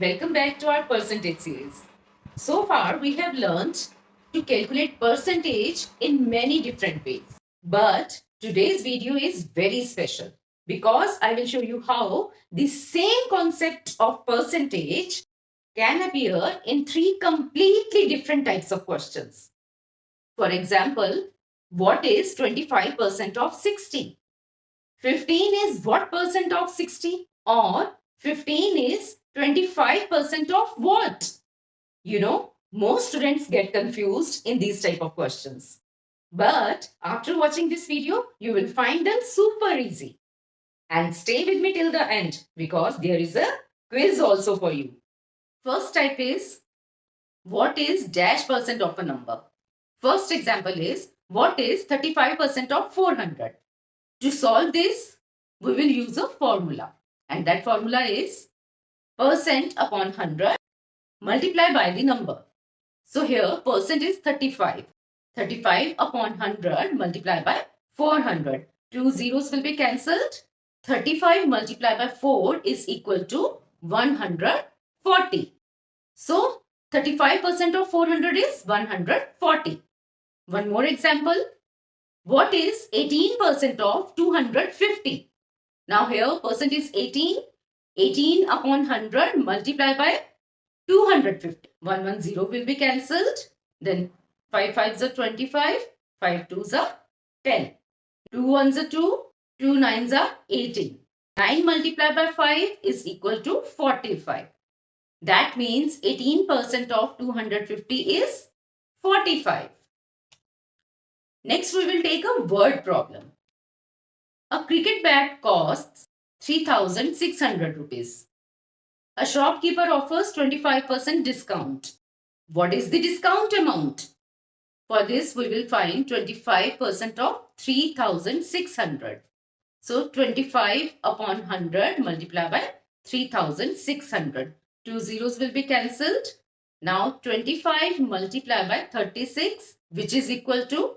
Welcome back to our percentage series. So far, we have learned to calculate percentage in many different ways. But today's video is very special because I will show you how the same concept of percentage can appear in three completely different types of questions. For example, what is 25% of 60? 15 is what percent of 60? Or 15 is 25% of what? Most students get confused in these type of questions. But after watching this video, you will find them super easy. And stay with me till the end because there is a quiz also for you. First type is what is dash percent of a number? First example is what is 35% of 400? To solve this, we will use a formula. And that formula is percent upon 100 multiplied by the number. So here percent is 35. 35 upon 100 multiplied by 400. Two zeros will be cancelled. 35 multiplied by 4 is equal to 140. So 35% of 400 is 140. One more example. What is 18% of 250? Now here percent is 18. 18 upon 100 multiplied by 250. 110 will be cancelled. Then 5 5s are 25. 5 2s are 10. 2 1s are 2. 2 9s are 18. 9 multiplied by 5 is equal to 45. That means 18% of 250 is 45. Next, we will take a word problem. A cricket bat costs 3,600 rupees. A shopkeeper offers 25% discount. What is the discount amount? For this, we will find 25% of 3,600. So 25 upon 100 multiplied by 3,600. Two zeros will be cancelled. Now 25 multiplied by 36, which is equal to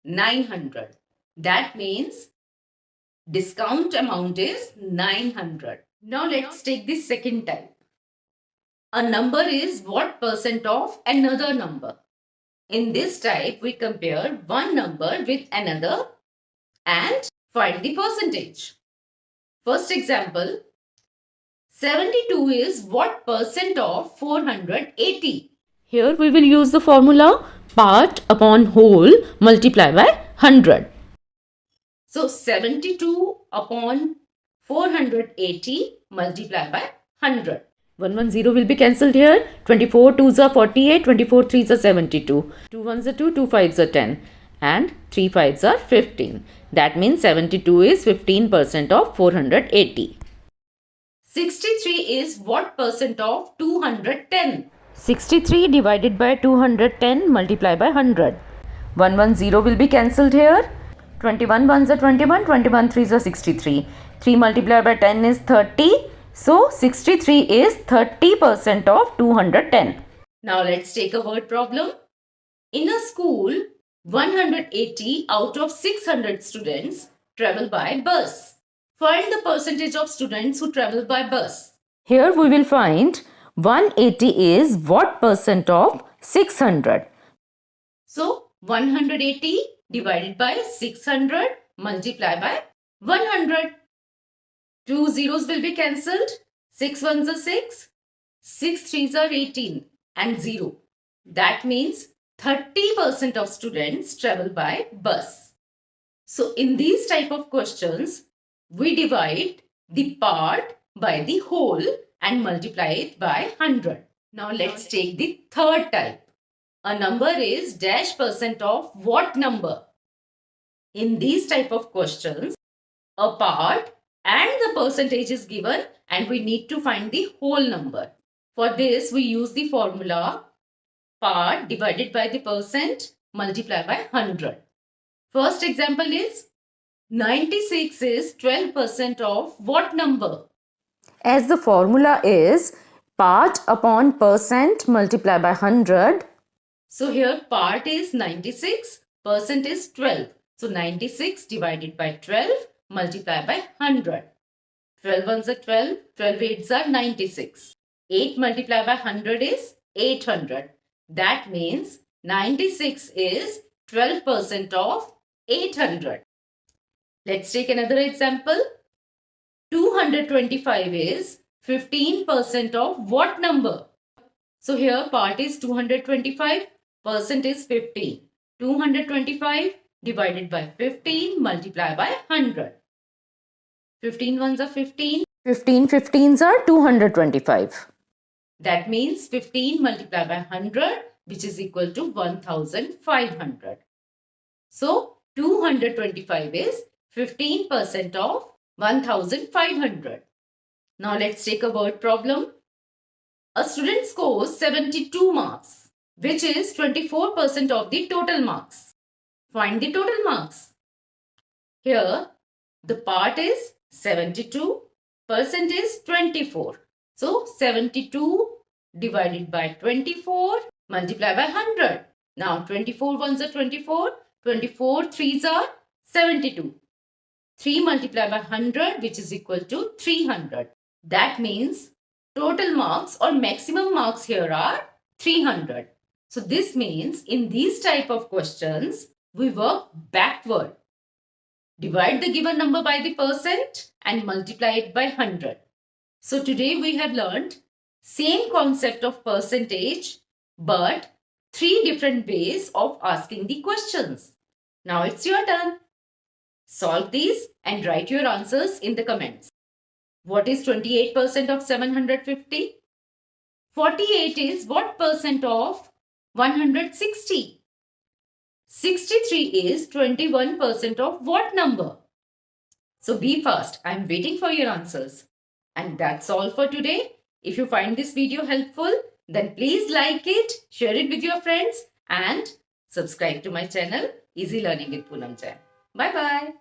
900. That means discount amount is 900. Now let's take the second type. A number is what percent of another number. In this type, we compare one number with another and find the percentage. First example, 72 is what percent of 480? Here we will use the formula part upon whole multiply by 100. So 72 upon 480 multiplied by 100. 110 will be cancelled here. 24 2s are 48, 24 3s are 72. 2 1s are 2, 2 5s are 10 and 3 5s are 15. That means 72 is 15% of 480. 63 is what percent of 210? 63 divided by 210 multiplied by 100. 110 will be cancelled here. 21 1s are 21, 21 3s are 63. 3 multiplied by 10 is 30. So 63 is 30% of 210. Now let's take a word problem. In a school, 180 out of 600 students travel by bus. Find the percentage of students who travel by bus. Here we will find 180 is what percent of 600. So 180 divided by 600 multiplied by 100. Two zeros will be cancelled. 6 1s are 6. 6 3s are 18 and 0. That means 30% of students travel by bus. So in these type of questions, we divide the part by the whole and multiply it by 100. Now let's take the third type. A number is dash percent of what number? In these type of questions, a part and the percentage is given and we need to find the whole number. For this, we use the formula part divided by the percent multiplied by 100. First example is 96 is 12% of what number? As the formula is part upon percent multiplied by 100. So here part is 96, percent is 12. So 96 divided by 12 multiplied by 100. 12 ones are 12, 12 eights are 96. 8 multiplied by 100 is 800. That means 96 is 12% of 800. Let's take another example. 225 is 15% of what number? So here part is 225, percent is 15. 225 divided by 15 multiplied by 100. 15 ones are 15. 15 15s are 225. That means 15 multiplied by 100, which is equal to 1500. So 225 is 15% of 1500. Now let's take a word problem. A student scores 72 marks, which is 24% of the total marks. Find the total marks. Here, the part is 72, percent is 24. So 72 divided by 24 multiplied by 100. Now 24 ones are 24, 24 threes are 72. 3 multiplied by 100, which is equal to 300. That means total marks or maximum marks here are 300. So this means in these type of questions, we work backward. Divide the given number by the percent and multiply it by 100. So today we have learned same concept of percentage, but 3 different ways of asking the questions. Now it's your turn. Solve these and write your answers in the comments. What is 28% of 750? 48 is what percent of 160? 63 is 21% of what number? So be fast. I'm waiting for your answers. And that's all for today. If you find this video helpful, then please like it, share it with your friends and subscribe to my channel, Easy Learning with Poonam Jain. Bye-bye.